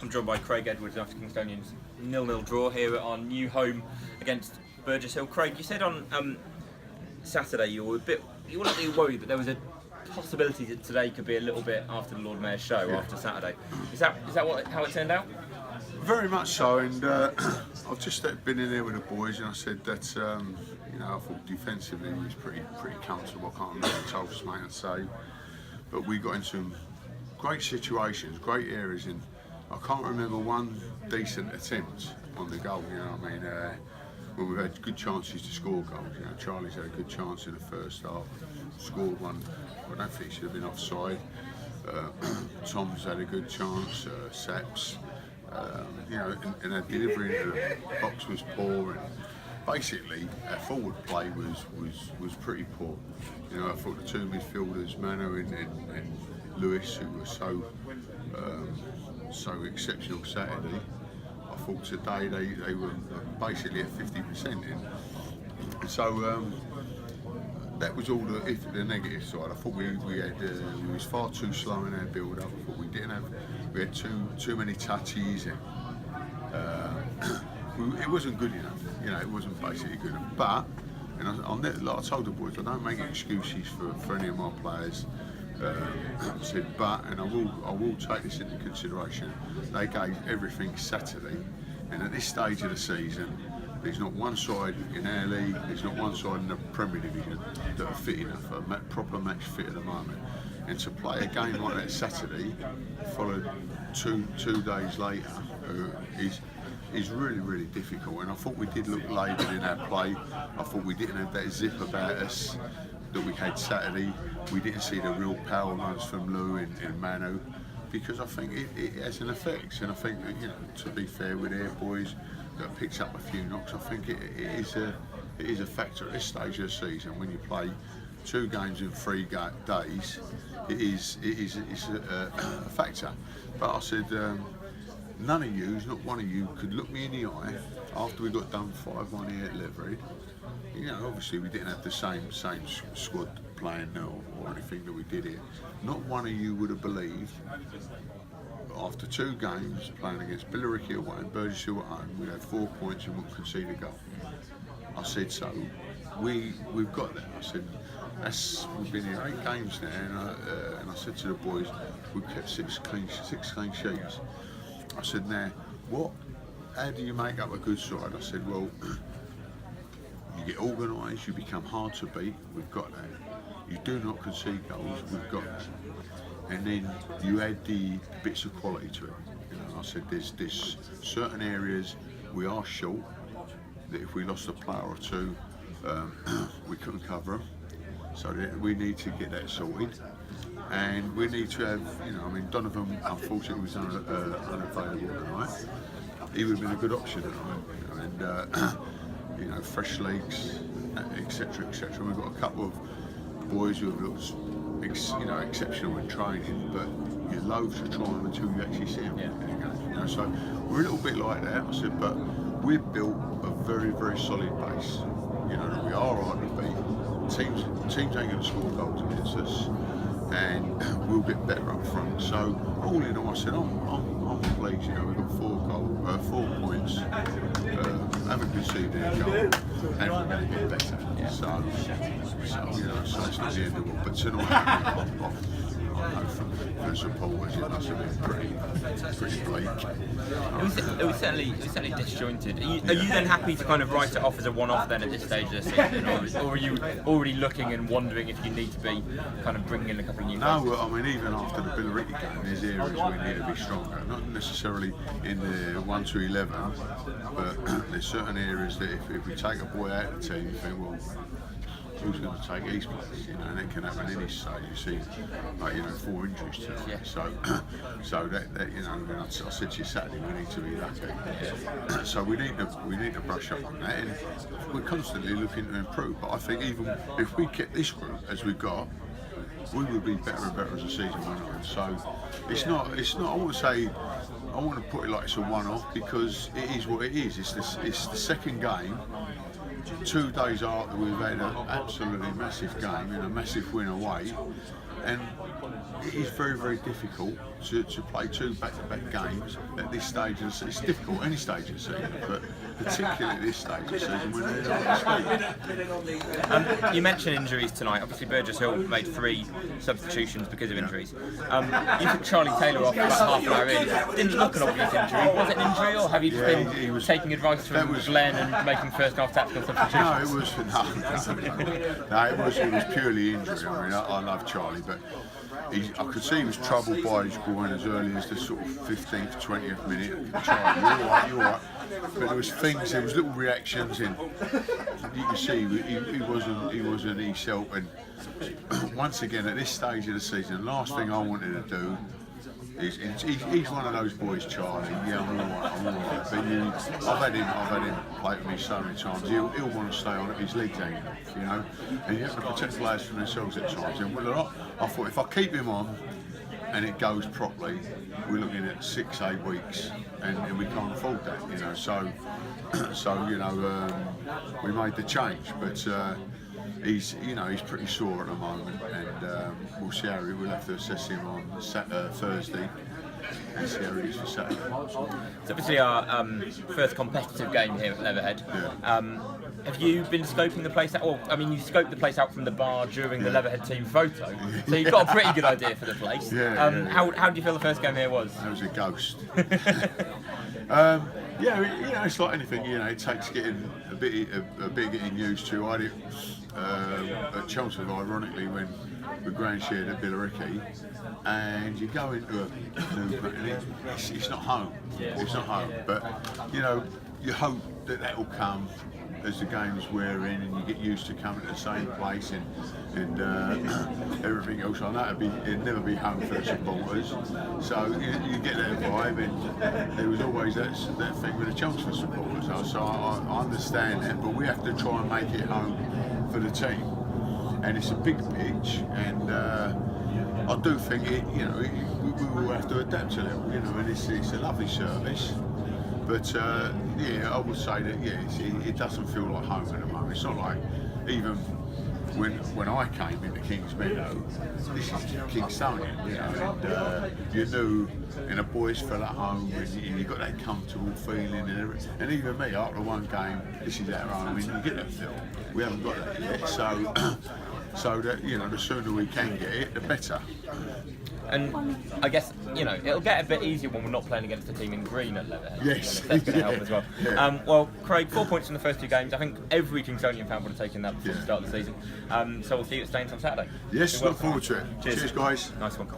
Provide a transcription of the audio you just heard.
I'm joined by Craig Edwards after Kingstonian's 0-0 draw here at our new home against Burgess Hill. Craig, you said on Saturday you were a little worried that there was a possibility that today could be a little bit after the Lord Mayor's show after Saturday. Is that how it turned out? Very much so, and I've just been in there with the boys, and I said that I thought defensively we was pretty comfortable. I can't remember the total something to say, but we got into some great situations, great areas, and I can't remember one decent attempt on the goal. You know what I mean? When we've had good chances to score goals. You know, Charlie's had a good chance in the first half, scored one. I don't think he should have been offside. Tom's had a good chance. Saps. And our delivery into the box was poor, and basically our forward play was pretty poor. You know, I thought the two midfielders, Mano and Lewis, who were so exceptional Saturday, I thought today they were basically at 50% in. So that was all the negative side. I thought we was far too slow in our build-up. I thought we had too many touches, and it wasn't good enough. You know, it wasn't basically good enough. But, like I told the boys, I don't make excuses for any of my players. I said, and I will take this into consideration. They gave everything Saturday, and at this stage of the season, there's not one side in our league, there's not one side in the Premier Division that are fit enough, a proper match fit at the moment. And to play a game like that Saturday, followed two days later, is really, really difficult. And I thought we did look laboured in our play. I thought we didn't have that zip about us that we had Saturday. We didn't see the real power runs from Lou and Manu, because I think it has an effect. And I think, to be fair with our boys that picked up a few knocks, I think it is a factor at this stage of the season. When you play 2 games in 3 days, it's a factor. But I said, none of you, not one of you, could look me in the eye after we got done 5-1 here at Leverett. Obviously we didn't have the same squad playing or anything that we did here. Not one of you would have believed, after 2 games playing against Billericay away and Burgess Hill at home, we had 4 points and wouldn't concede a goal. I said, so we've got that. I said, we've been here 8 games now, and I said to the boys, we've kept 6 clean sheets. I said, now, how do you make up a good side? I said, well, you get organised, you become hard to beat, we've got that. You do not concede goals, we've got that. And then you add the bits of quality to it. I said, there's certain areas we are short, that if we lost a player or 2, we couldn't cover them. So we need to get that sorted. And we need to have, Donovan unfortunately was unavailable tonight. He would have been a good option tonight. And fresh legs, etc., etc. We've got a couple of boys who have looked, exceptional in training, but you're loath to try them until you actually see them. Yeah. So we're a little bit like that. I said, but we've built a very, very solid base. We are hard to beat. Teams ain't going to score goals against us, and we'll get better up front. So all in all, I said, I'm pleased. We've got 4 points, haven't conceded a goal, and we're going to get better. Yeah. So it's not the end of the world. But tonight, I know from the supporters, it must have been pretty bleak. It was certainly disjointed. Are you then happy to kind of write it off as a one-off then at this stage of the season, or are you already looking and wondering if you need to be kind of bringing in a couple of new faces? No, even after the Billericay game, there's areas we need to be stronger. Not necessarily in the 1 to 11, but there's certain areas that if we take a boy out of the team, you think, well, who's going to take his place? And it can happen any stage. You see, 4 injuries tonight. Yeah. So that I said to you Saturday, we need to be lucky. So we need to brush up on that, and we're constantly looking to improve. But I think even if we kept this group as we've got, we would be better and better as the season went on. So it's not. I want to put it like it's a one-off, because it is what it is. It's the second game. 2 days after we've had an absolutely massive game and a massive win away, and it is very, very difficult to play 2 back-to-back games at this stage of the season. It's difficult any stage of the season, but particularly at this stage of the season when they're not at speed. You mentioned injuries tonight. Obviously, Burgess Hill made 3 substitutions because of injuries. You took Charlie Taylor off about half an hour in. Didn't look an obvious injury. Was it an injury, or have you just been taking advice from Glenn and making first half tactical substitutions? No, it was purely injury. I mean, I love Charlie, but I could see he was troubled by his groin as early as the sort of 15th, 20th minute. Charlie, you're all right. But there was things, there was little reactions, and you can see he wasn't himself. And once again, at this stage of the season, the last thing I wanted to do is he's one of those boys, Charlie. Yeah, I'm all right. But I've had him play with me so many times. He'll want to stay on it. His legs ain't enough, you know. And you have to protect players from themselves at times. And I thought if I keep him on and it goes properly, we're looking at 6-8 weeks, and we can't afford that, you know. So we made the change, but he's pretty sore at the moment, and we'll see how we'll have to assess him on Thursday and see how he is for Saturday. It's obviously our first competitive game here at Leatherhead. Yeah. Have you been scoping the place out? Well, I mean, you scoped the place out from the bar during the Leatherhead team photo, so you've got a pretty good idea for the place. How do you feel the first game here was? That was a ghost. It's like anything. You know, it takes getting a bit getting used to. I did at Chelmsford, ironically, when we ground shared at Billericay, and you go into a new, and it's not home. It's not home, but you know, you hope that will come as the games wear in, and you get used to coming to the same place and everything else. I know it'd never be home for the supporters, so you get that vibe, and there was always that thing with the Chelmsford supporters. So I understand that, but we have to try and make it home for the team, and it's a big pitch, and I do think we will have to adapt to that, you know, and it's a lovely service. But I would say that it doesn't feel like home at the moment. It's not like even when I came into Kings Meadow, this is Kingstonian, you know, and you knew, and the boys felt at home, and you got that comfortable feeling, and everything. And even me, after one game, this is our home. I mean, you get that feel. We haven't got that yet, so that, you know, the sooner we can get it, the better. And I guess, you know, it'll get a bit easier when we're not playing against a team in green at Leatherhead. Yes. That's going to help as well. Yeah. Well, Craig, 4 points in the first 2 games. I think every Kingstonian fan would have taken that before the start of the season. So we'll see you at Staines on Saturday. Yes, look forward to it. Cheers, guys. Nice one.